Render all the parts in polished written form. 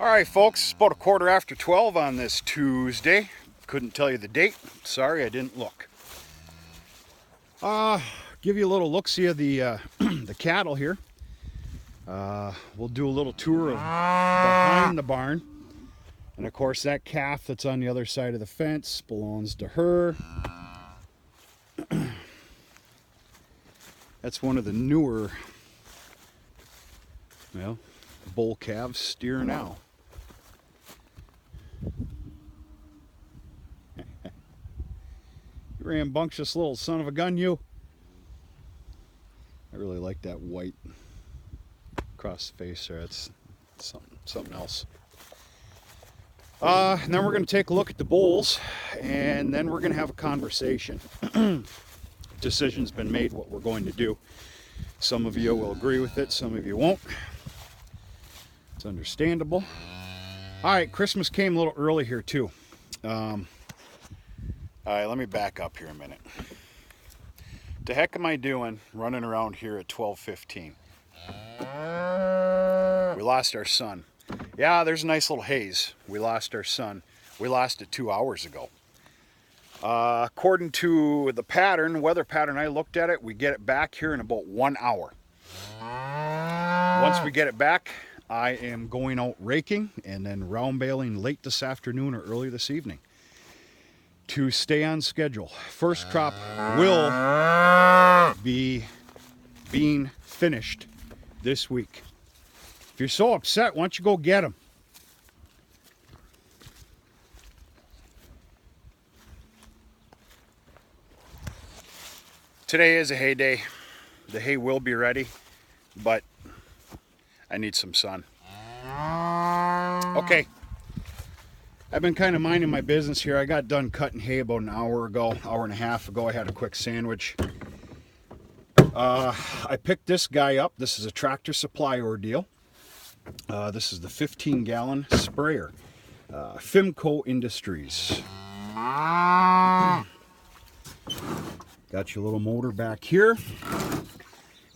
All right, folks, it's about 12:15 on this Tuesday. Couldn't tell you the date. Sorry, I didn't look. Give you a little look-see of the the cattle here. We'll do a little tour of behind the barn. And of course, that calf that's on the other side of the fence belongs to her. That's one of the newer, well, bull calves steer now. You rambunctious little son of a gun, you. I really like that white across the face there. That's something else. And then we're going to take a look at the bulls, and then we're going to have a conversation. Decision's been made what we're going to do. Some of you will agree with it, some of you won't. It's understandable. All right, Christmas came a little early here too. All right, let me back up here a minute. The heck am I doing running around here at 12:15? We lost our son. Yeah, there's a nice little haze. We lost our son. We lost it 2 hours ago. According to the weather pattern, I looked at it, we get it back here in about 1 hour. Once we get it back, I am going out raking and then round baling late this afternoon or early this evening to stay on schedule. First crop will be being finished this week. If you're so upset, why don't you go get them? Today is a hay day. The hay will be ready, but I need some sun. Okay. I've been kind of minding my business here. I got done cutting hay about an hour and a half ago. I had a quick sandwich. I picked this guy up. This is a Tractor Supply ordeal. This is the 15-gallon sprayer. Fimco Industries. Got your little motor back here.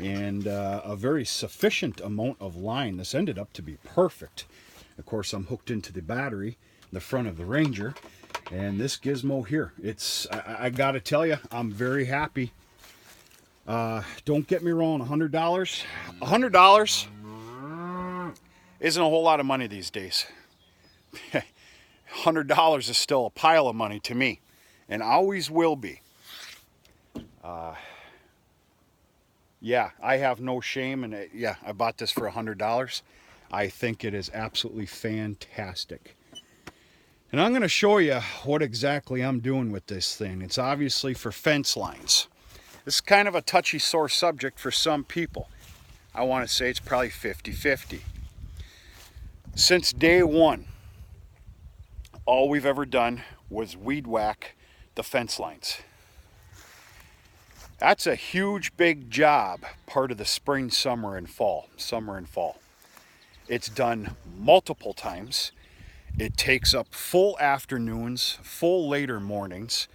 And a very sufficient amount of line. This ended up to be perfect. Of course, I'm hooked into the battery, the front of the Ranger, and this gizmo here. I gotta tell you, I'm very happy. Don't get me wrong, $100 isn't a whole lot of money these days. $100 is still a pile of money to me, and always will be. Yeah, I have no shame, and yeah, I bought this for $100. I think it is absolutely fantastic. And I'm going to show you what exactly I'm doing with this thing. It's obviously for fence lines. This is kind of a touchy sore subject for some people. I want to say it's probably 50-50. Since day one, all we've ever done was weed whack the fence lines. That's a huge, big job, part of the spring, summer, and fall. It's done multiple times. It takes up full afternoons, full later mornings,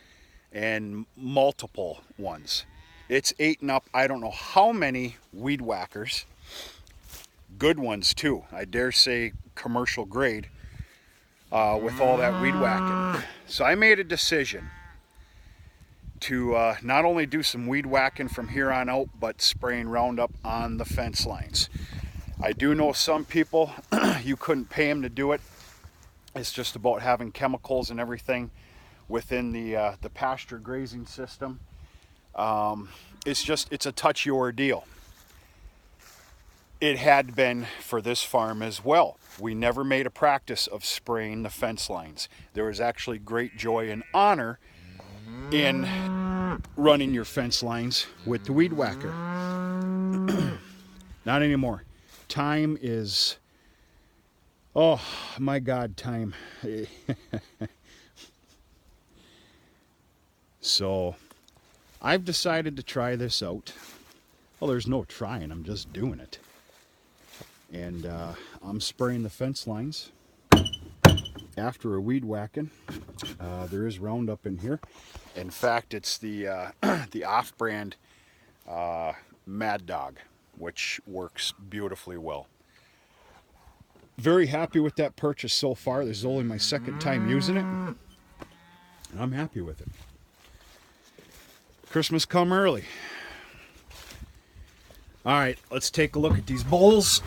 and multiple ones. It's eaten up, I don't know how many weed whackers. Good ones too. I dare say commercial grade with all that weed whacking. So I made a decision to not only do some weed whacking from here on out, but spraying Roundup on the fence lines. I do know some people, you couldn't pay them to do it. It's just about having chemicals and everything within the pasture grazing system. It's a touchy ordeal. It had been for this farm as well. We never made a practice of spraying the fence lines. There was actually great joy and honor in running your fence lines with the weed whacker. Not anymore. Time is, oh my God, time. So I've decided to try this out. Well, there's no trying, I'm just doing it. And I'm spraying the fence lines after a weed whacking. There is Roundup in here. In fact, it's the off-brand Mad Dog, which works beautifully well. very happy with that purchase so far. This is only my second time using it, and I'm happy with it. Christmas come early. All right, let's take a look at these bulls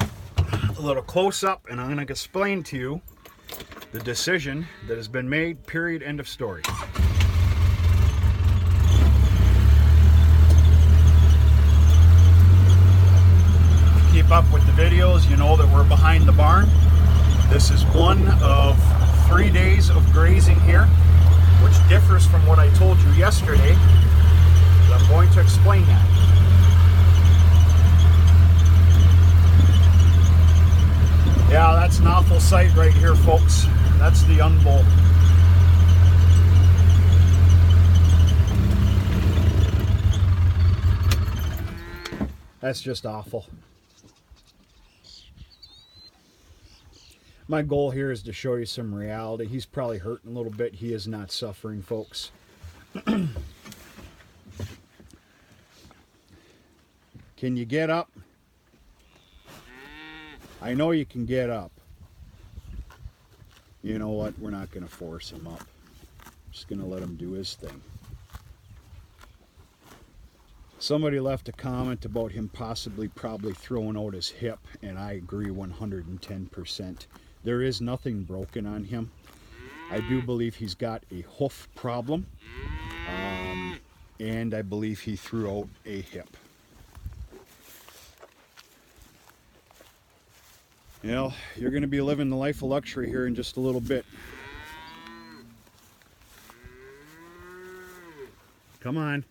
a little close up, and I'm going to explain to you the decision that has been made, period, end of story. Keep up with the videos, you know that we're behind the barn. This is one of 3 days of grazing here, which differs from what I told you yesterday, but I'm going to explain that. Yeah, that's an awful sight right here, folks. That's the young bull. That's just awful. My goal here is to show you some reality. He's probably hurting a little bit. He is not suffering, folks. Can you get up? I know you can get up. You know what? We're not going to force him up. Just going to let him do his thing. Somebody left a comment about him probably throwing out his hip, and I agree 110%. There is nothing broken on him. I do believe he's got a hoof problem, and I believe he threw out a hip. You know, you're going to be living the life of luxury here in just a little bit. Come on.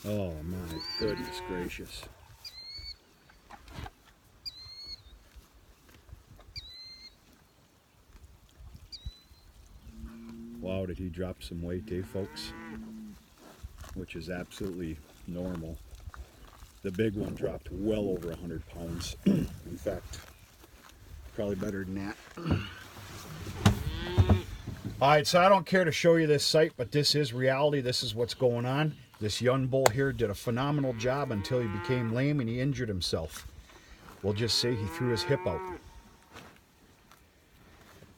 Oh my goodness gracious. Wow, did he drop some weight, eh, folks? Which is absolutely normal. The big one dropped well over 100 pounds. In fact, probably better than that. Alright, so I don't care to show you this site, but this is reality. This is what's going on. This young bull here did a phenomenal job until he became lame and he injured himself. We'll just say he threw his hip out.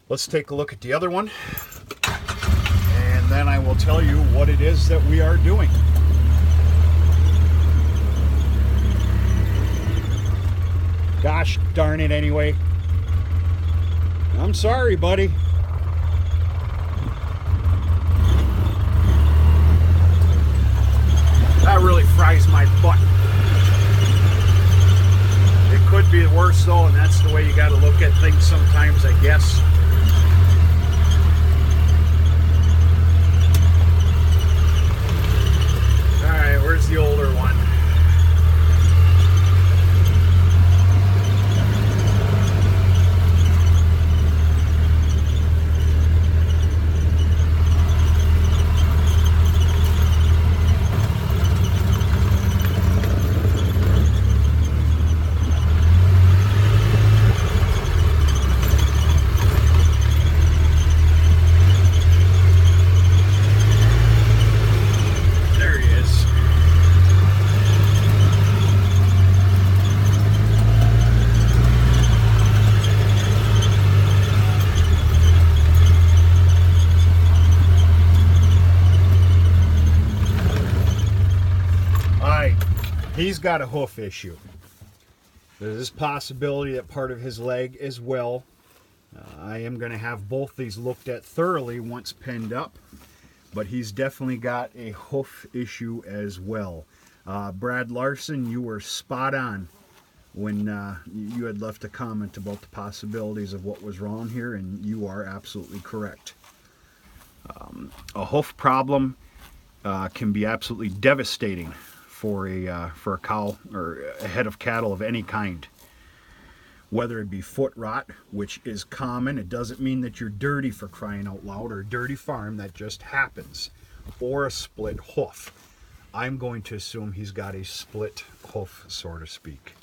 Let's take a look at the other one, and then I will tell you what it is that we are doing. Gosh darn it anyway. I'm sorry, buddy. That really fries my butt. It could be worse though, and that's the way you gotta look at things sometimes, I guess. Alright, where's the older one? He's got a hoof issue. There's this possibility that part of his leg as well. I am going to have both these looked at thoroughly once pinned up, but he's definitely got a hoof issue as well. Brad Larson, you were spot on when you had left a comment about the possibilities of what was wrong here, and you are absolutely correct. A hoof problem can be absolutely devastating for a cow or a head of cattle of any kind. Whether it be foot rot, which is common, it doesn't mean that you're dirty, for crying out loud, or a dirty farm, that just happens, or a split hoof. I'm going to assume he's got a split hoof, so to speak.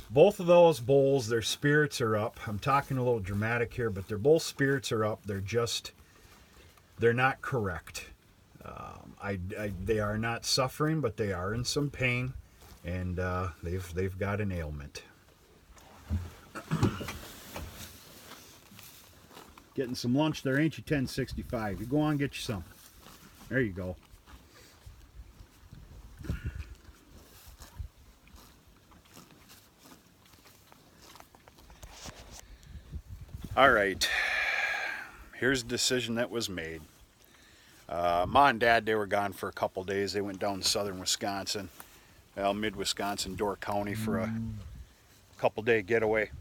Both of those bulls, their spirits are up. I'm talking a little dramatic here, but their bull spirits are up. They're not correct. They are not suffering, but they are in some pain, and they've got an ailment. Getting some lunch there, ain't you, 1065? You go on and get you some. There you go. All right, here's the decision that was made. Ma and Dad, they were gone for a couple days. They went down to southern Wisconsin, well, mid-Wisconsin, Door County for a couple-day getaway.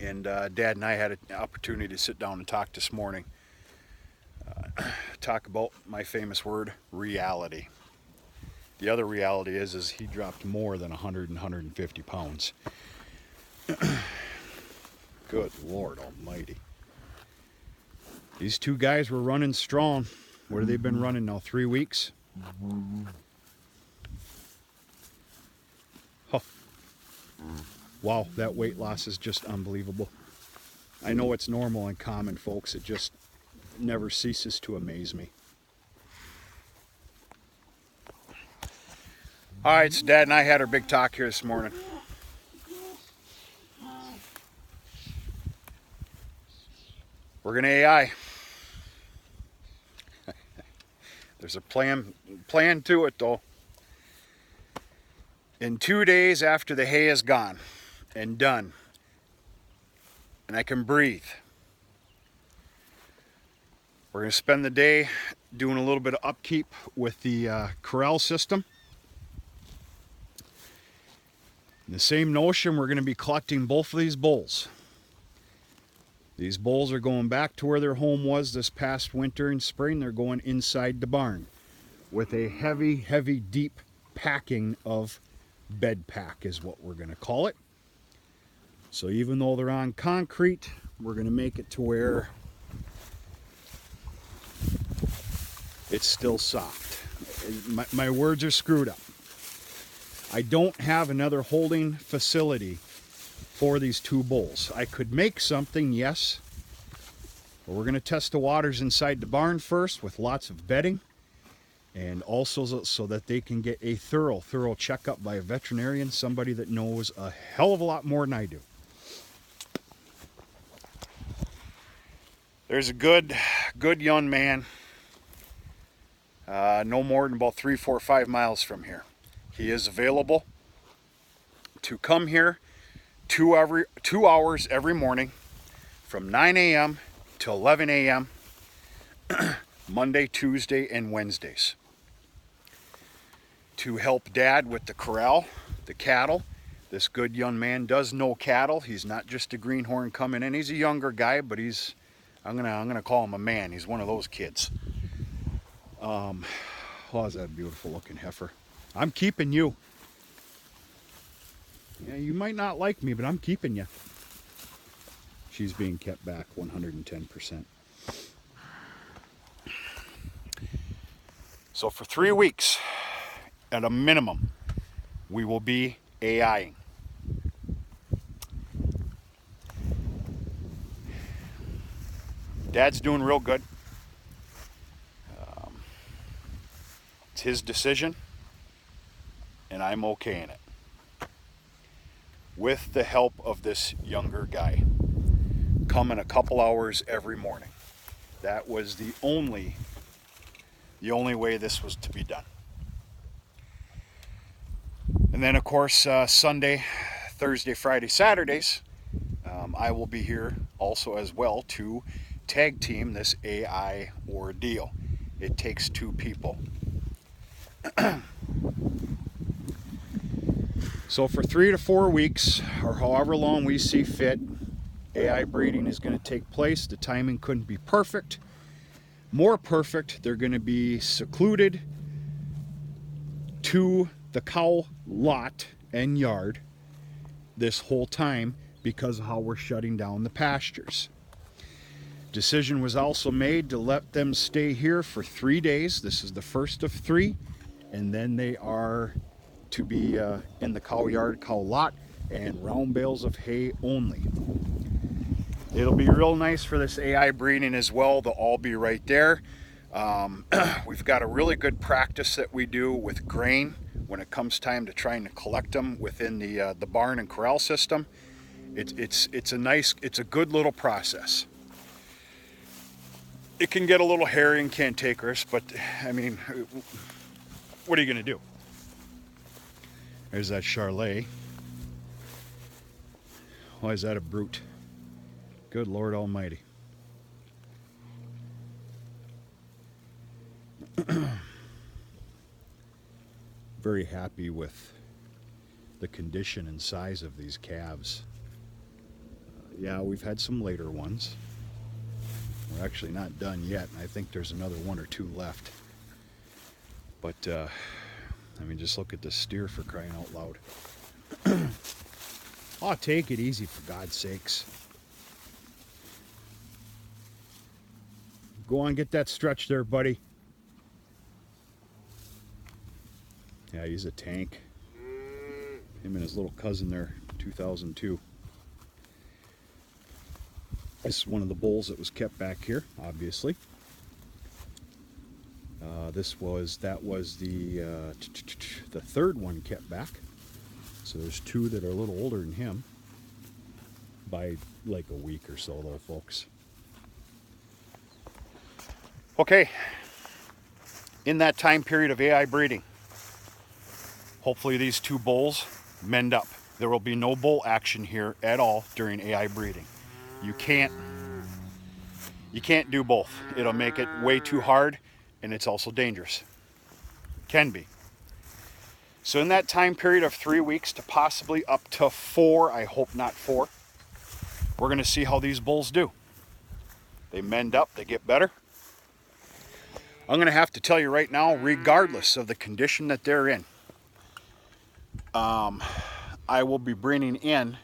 And Dad and I had an opportunity to sit down and talk this morning. Talk about my famous word, reality. The other reality is he dropped more than 100 and 150 pounds. Good Lord Almighty. These two guys were running strong. What have they been running now? 3 weeks? Huh. Wow, that weight loss is just unbelievable. I know it's normal and common, folks. It just never ceases to amaze me. All right, so Dad and I had our big talk here this morning. We're going to AI. There's a plan to it, though. In 2 days after the hay is gone and done, and I can breathe, we're going to spend the day doing a little bit of upkeep with the corral system. In the same notion, we're going to be collecting both of these bulls. These bulls are going back to where their home was this past winter and spring. They're going inside the barn with a heavy, heavy, deep packing of bed pack is what we're going to call it. So even though they're on concrete, we're going to make it to where it's still soft. My words are screwed up. I don't have another holding facility for these two bulls. I could make something, yes, but we're going to test the waters inside the barn first with lots of bedding, and also so that they can get a thorough checkup by a veterinarian, somebody that knows a hell of a lot more than I do. There's a good young man, no more than about 3, 4, 5 miles from here. He is available to come here 2 hours every morning from 9 a.m. to 11 a.m. Monday, Tuesday, and Wednesdays to help Dad with the corral, the cattle. This good young man does know cattle. He's not just a greenhorn coming in. He's a younger guy, but I'm gonna call him a man. He's one of those kids. Oh, is that a beautiful looking heifer? I'm keeping you. Yeah, you might not like me, but I'm keeping you. She's being kept back 110%. So for 3 weeks, at a minimum, we will be AIing. Dad's doing real good. It's his decision, and I'm okay in it. With the help of this younger guy, coming a couple hours every morning. That was the only way this was to be done. And then, of course, Sunday, Thursday, Friday, Saturdays, I will be here also as well to tag team this AI ordeal. It takes 2 people. So for 3 to 4 weeks, or however long we see fit, AI breeding is going to take place. The timing couldn't be perfect. More perfect, they're going to be secluded to the cow lot and yard this whole time because of how we're shutting down the pastures. Decision was also made to let them stay here for 3 days. This is the first of 3, and then they are to be in the cow yard, cow lot, and round bales of hay only. It'll be real nice for this AI breeding as well. They'll all be right there. We've got a really good practice that we do with grain when it comes time to trying to collect them within the barn and corral system. It's a good little process. it can get a little hairy and cantankerous, but I mean, what are you going to do? There's that Charlet. Why is that a brute? Good Lord Almighty. Very happy with the condition and size of these calves. Yeah, we've had some later ones. We're actually not done yet. I think there's another one or two left. But, I mean, just look at this steer, for crying out loud. Oh, take it easy, for God's sakes. Go on, get that stretch there, buddy. Yeah, he's a tank. Him and his little cousin there, 2002. This is one of the bulls that was kept back here, obviously. That was the third one kept back. So there's two that are a little older than him by like a week or so, though, folks. Okay, in that time period of AI breeding, hopefully these two bulls mend up. There will be no bull action here at all during AI breeding. You can't do both. It'll make it way too hard, and it's also dangerous. Can be. So in that time period of 3 weeks to possibly up to 4, I hope not 4, we're going to see how these bulls do. They mend up, they get better. I'm going to have to tell you right now, regardless of the condition that they're in, I will be bringing in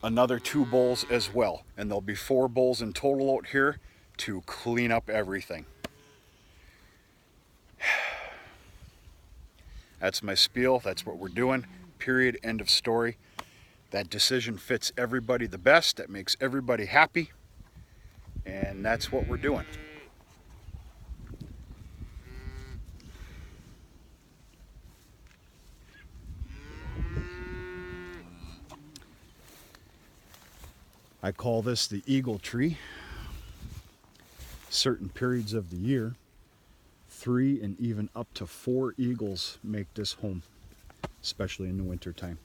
another 2 bulls as well. And there'll be 4 bulls in total out here to clean up everything. That's my spiel. That's what we're doing. Period. End of story. That decision fits everybody the best. That makes everybody happy. And that's what we're doing. I call this the eagle tree. Certain periods of the year, 3 and even up to 4 eagles make this home, especially in the winter time.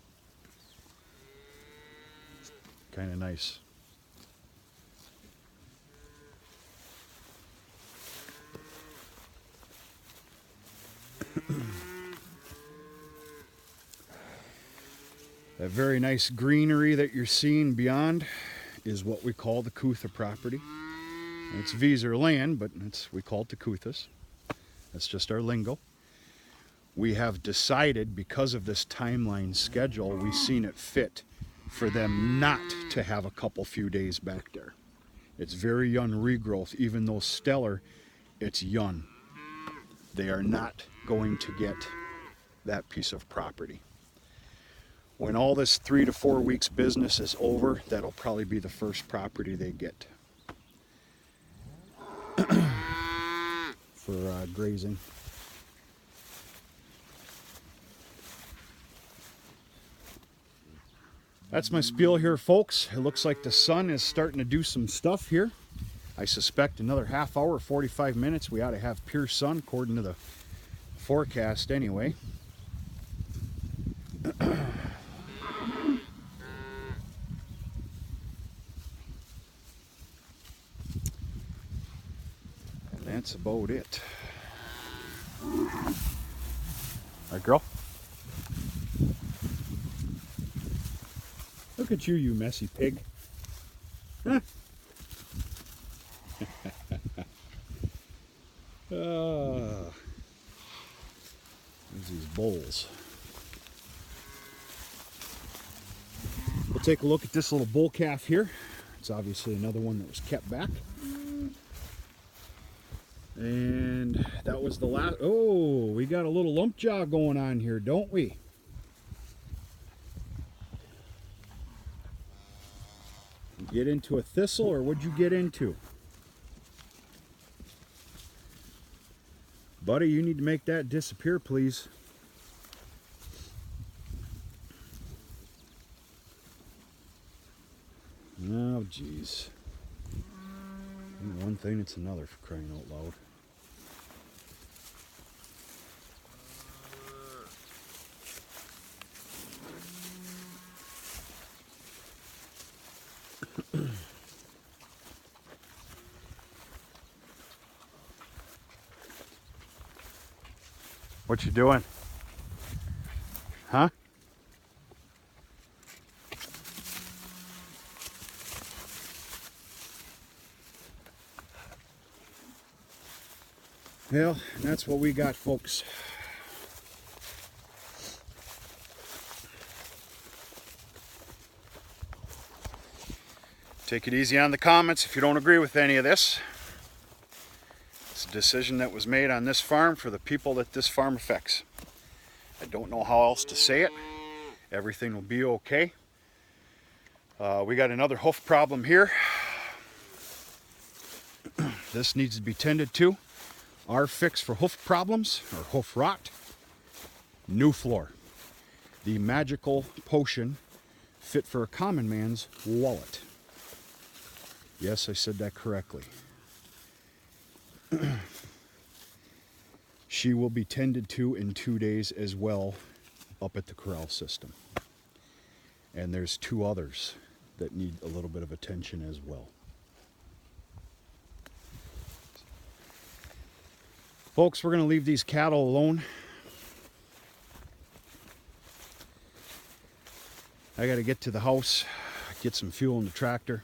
Kind of nice. That very nice greenery that you're seeing beyond is what we call the Coutha property. It's Vieser land, but we call it the Couthas. That's just our lingo. We have decided, because of this timeline schedule, we've seen it fit for them not to have a few days back there. It's very young regrowth. Even though stellar, it's young. They are not going to get that piece of property. When all this 3 to 4 weeks business is over, that'll probably be the first property they get for grazing. That's my spiel here, folks. It looks like the sun is starting to do some stuff here. I suspect another half hour, 45 minutes, we ought to have pure sun, according to the forecast anyway. That's about it. Alright, girl. Look at you, you messy pig. Huh? There's these bulls. We'll take a look at this little bull calf here. It's obviously another one that was kept back. And that was the last. Oh, we got a little lump jaw going on here, don't we? Get into a thistle, or what'd you get into? Buddy, you need to make that disappear, please. Oh, geez. One thing, it's another, for crying out loud. What you doing? Huh? Well, that's what we got, folks. Take it easy on the comments if you don't agree with any of this. It's a decision that was made on this farm for the people that this farm affects. I don't know how else to say it. Everything will be okay. We got another hoof problem here. This needs to be tended to. Our fix for hoof problems, or hoof rot, new floor. The magical potion fit for a common man's wallet. Yes, I said that correctly. She will be tended to in 2 days as well up at the corral system. And there's 2 others that need a little bit of attention as well. Folks, we're going to leave these cattle alone. I got to get to the house, get some fuel in the tractor,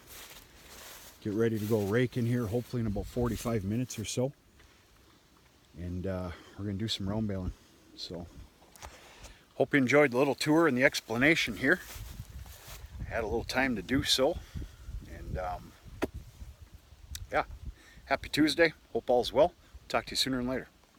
get ready to go rake in here, hopefully in about 45 minutes or so. And we're going to do some round baling. So, hope you enjoyed the little tour and the explanation here. I had a little time to do so. And yeah, happy Tuesday. Hope all's well. Talk to you sooner and later.